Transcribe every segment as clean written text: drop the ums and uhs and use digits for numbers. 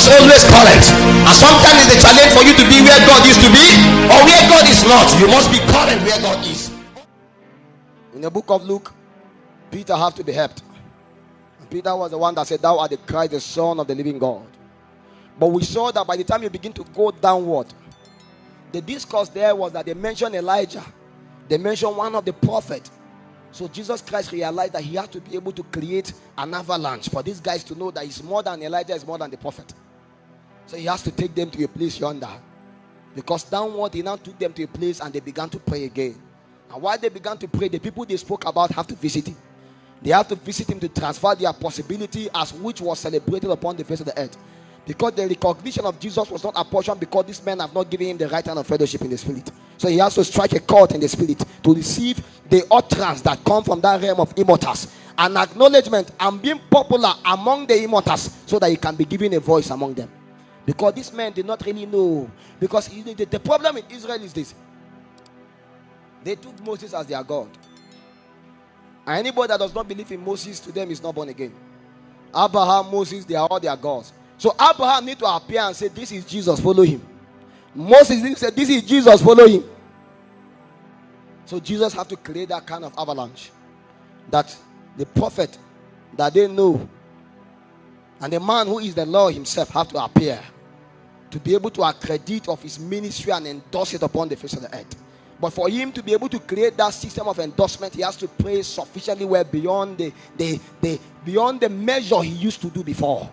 is always current. And sometimes it's a challenge for you to be where God used to be or where God is not. You must be current where God is. In the book of Luke, Peter had to be helped. And Peter was the one that said, "Thou art the Christ, the Son of the living God." But we saw that by the time you begin to go downward, the discourse there was that they mentioned Elijah, they mentioned one of the prophets. So Jesus Christ realized that he had to be able to create an avalanche for these guys to know that it's more than Elijah, it's more than the prophet. So he has to take them to a place yonder. Because downward, he now took them to a place and they began to pray again. And while they began to pray, the people they spoke about have to visit him. They have to visit him to transfer their possibility as which was celebrated upon the face of the earth. Because the recognition of Jesus was not a portion because these men have not given him the right hand of fellowship in the spirit. So he has to strike a chord in the spirit to receive the utterance that come from that realm of immortals. An acknowledgement and being popular among the immortals so that he can be given a voice among them. Because these men did not really know. Because the problem in Israel is this. They took Moses as their God. And anybody that does not believe in Moses, to them is not born again. Abraham, Moses, they are all their gods. So Abraham need to appear and say, "This is Jesus, follow him." Moses need to say, "This is Jesus, follow him." So Jesus have to create that kind of avalanche. That the prophet that they know and the man who is the Lord himself have to appear to be able to accredit of his ministry and endorse it upon the face of the earth. But for him to be able to create that system of endorsement, he has to pray sufficiently well beyond the measure he used to do before.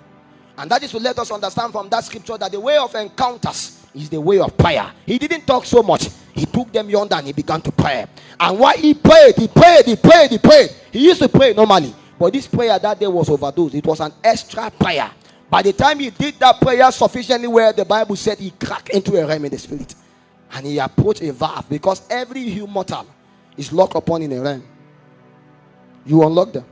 And that is to let us understand from that scripture that the way of encounters is the way of prayer. He didn't talk so much. He took them yonder and he began to pray. And while he prayed. He used to pray normally. But this prayer that day was overdosed. It was an extra prayer. By the time he did that prayer sufficiently well, the Bible said he cracked into a realm in the spirit. And he approached a valve because every human mortal is locked upon in a realm. You unlock them.